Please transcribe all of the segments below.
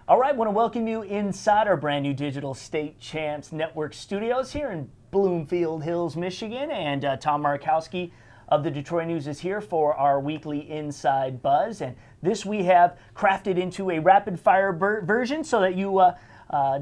All right, want to welcome you inside our brand new digital State Champs Network studios here in Bloomfield Hills, Michigan. And Tom Markowski of the Detroit News is here for our weekly Inside Buzz. And this we have crafted into a rapid-fire version so that you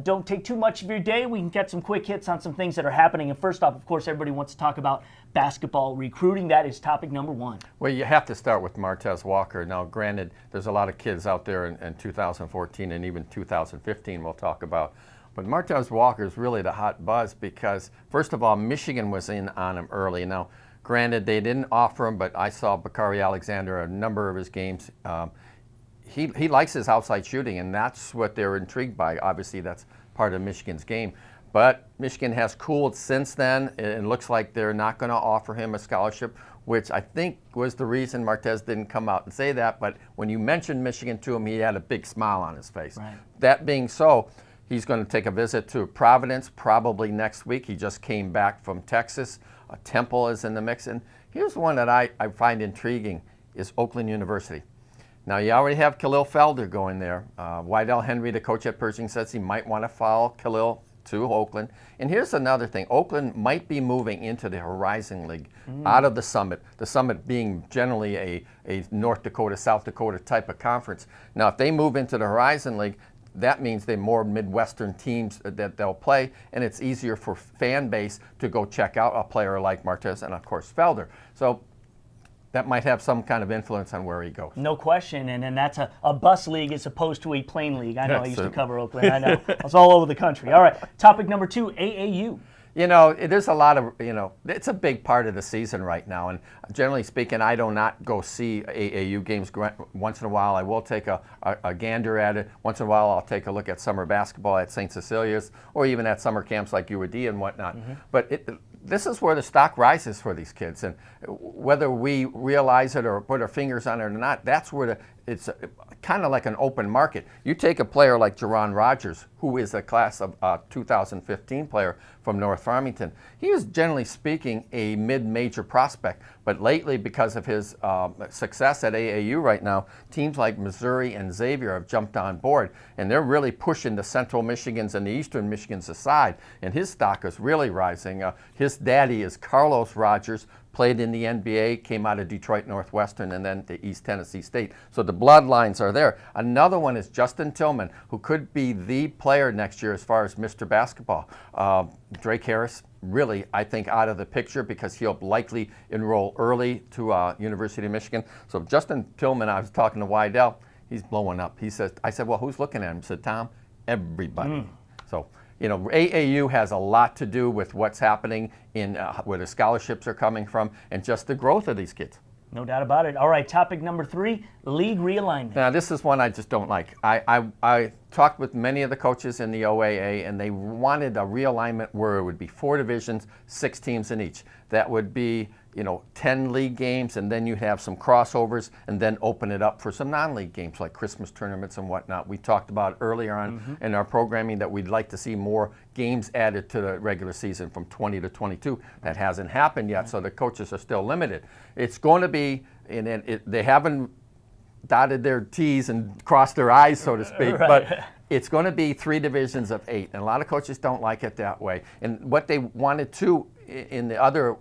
don't take too much of your day. We can get some quick hits on some things that are happening. And first off, of course, everybody wants to talk about basketball recruiting. That is topic number one. Well, you have to start with Martez Walker. Now, granted, there's a lot of kids out there in 2014 and even 2015 we'll talk about. But Martez Walker is really the hot buzz because, first of all, Michigan was in on him early. Now, granted, they didn't offer him, but I saw Bakari Alexander a number of his games. He likes his outside shooting, and that's what they're intrigued by. Obviously, that's part of Michigan's game. But Michigan has cooled since then. It looks like they're not going to offer him a scholarship, which I think was the reason Martez didn't come out and say that. But when you mentioned Michigan to him, he had a big smile on his face. Right. That being so, he's going to take a visit to Providence probably next week. He just came back from Texas. Temple is in the mix. And here's one that I find intriguing is Oakland University. Now, you already have Khalil Felder going there. Wydell Henry, the coach at Pershing, says he might want to follow Khalil to Oakland. And here's another thing. Oakland might be moving into the Horizon League out of the Summit being generally a North Dakota, South Dakota type of conference. Now, if they move into the Horizon League, that means they're more Midwestern teams that they'll play, and it's easier for fan base to go check out a player like Martez and, of course, Felder. So that might have some kind of influence on where he goes. No question, and that's a bus league as opposed to a plane league. I know I used to cover Oakland. I know. I was all over the country. All right, topic number two, AAU. You know, there's a lot of, it's a big part of the season right now. And generally speaking, I do not go see AAU games. Once in a while, I will take a gander at it. Once in a while, I'll take a look at summer basketball at St. Cecilia's or even at summer camps like UAD and whatnot. But this is where the stock rises for these kids. And whether we realize it or put our fingers on it or not, that's where it's kind of like an open market. You take a player like Jerron Rogers, who is a class of 2015 player from North Farmington. He is, generally speaking, a mid-major prospect. But lately, because of his success at AAU right now, teams like Missouri and Xavier have jumped on board. And they're really pushing the Central Michigans and the Eastern Michigans aside. And his stock is really rising. His daddy is Carlos Rogers, played in the NBA, came out of Detroit Northwestern, and then to East Tennessee State. So the bloodlines are there. Another one is Justin Tillman, who could be the player next year as far as Mr. Basketball. Drake Harris, really, I think, out of the picture because he'll likely enroll early to University of Michigan. So Justin Tillman, I was talking to Wydell, he's blowing up. He says, I said, well, who's looking at him? He said, Tom, everybody. So, AAU has a lot to do with what's happening in where the scholarships are coming from and just the growth of these kids. No doubt about it. All right, topic number three, league realignment. Now, this is one I just don't like. I talked with many of the coaches in the OAA, and they wanted a realignment where it would be 4 divisions, 6 teams in each. That would be, 10 league games, and then you have some crossovers, and then open it up for some non-league games like Christmas tournaments and whatnot. We talked about earlier on in our programming that we'd like to see more games added to the regular season from 20 to 22. That hasn't happened yet, so the coaches are still limited. It's going to be, they haven't dotted their T's and crossed their I's, so to speak, but it's going to be 3 divisions of 8, and a lot of coaches don't like it that way. And what they wanted to, in the other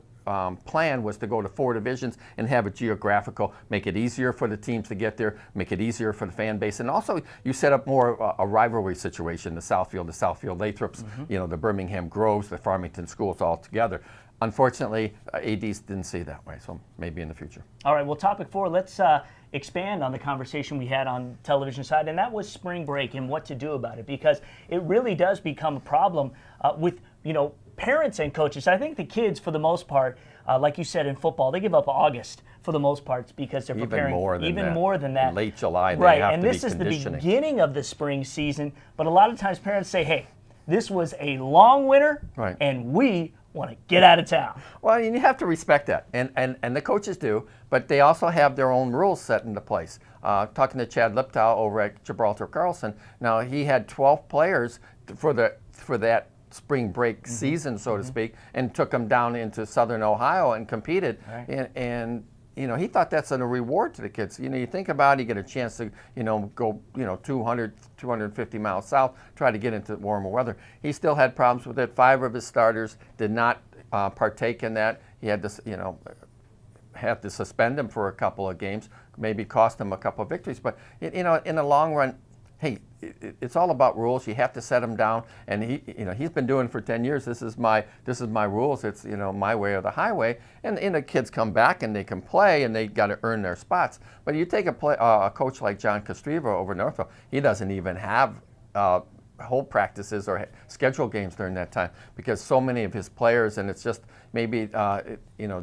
plan was to go to 4 divisions and have it geographical, make it easier for the teams to get there, make it easier for the fan base, and also you set up more a rivalry situation, the Southfield Lathrops, the Birmingham Groves, the Farmington schools all together. Unfortunately, ADs didn't see it that way, so maybe in the future. All right, well, topic 4, let's expand on the conversation we had on television side, and that was spring break and what to do about it, because it really does become a problem with, parents and coaches. I think the kids, for the most part, like you said in football, they give up August for the most part because they're preparing even more than that. Late July, they right, have and to this be is the conditioning. beginning of the spring season. But a lot of times, parents say, "Hey, this was a long winter, and we want to get out of town." Well, you have to respect that, and the coaches do, but they also have their own rules set into place. Talking to Chad Liptow over at Gibraltar Carlson, now he had 12 players for that spring break season, so to speak, and took them down into southern Ohio and competed. And he thought that's a reward to the kids. You think about it, you get a chance to, go, 200, 250 miles south, try to get into warmer weather. He still had problems with it. 5 of his starters did not partake in that. He had to, have to suspend him for a couple of games, maybe cost him a couple of victories. But, in the long run, hey, it's all about rules. You have to set them down, and he's been doing it for 10 years. This is my rules. It's my way or the highway. And the kids come back and they can play, and they got to earn their spots. But you take a coach like John Kostriva over Northville, he doesn't even have whole practices or schedule games during that time because so many of his players, and it's just maybe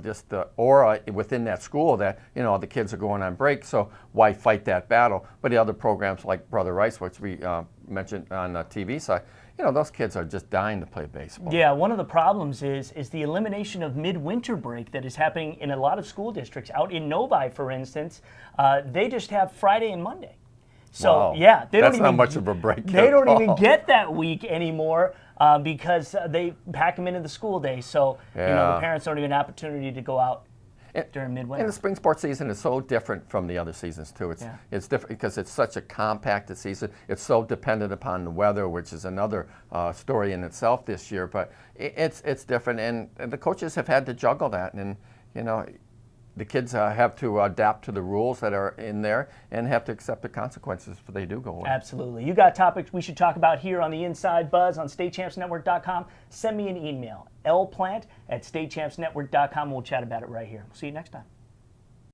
just the aura within that school that the kids are going on break, so why fight that battle? But the other programs like Brother Rice, which we mentioned on the TV side, those kids are just dying to play baseball. Yeah, one of the problems is the elimination of midwinter break that is happening in a lot of school districts. Out in Novi, for instance, they just have Friday and Monday. So, wow. Yeah, that's not much of a break. They don't even get that week anymore because they pack them into the school day. So, the parents don't even have an opportunity to go out during midwinter. And the spring sports season is so different from the other seasons, too. It's different because it's such a compacted season. It's so dependent upon the weather, which is another story in itself this year. But it's different, and the coaches have had to juggle that. And, the kids have to adapt to the rules that are in there and have to accept the consequences if they do go away. Absolutely. You got topics we should talk about here on the Inside Buzz on statechampsnetwork.com. Send me an email, lplant@statechampsnetwork.com. We'll chat about it right here. See you next time.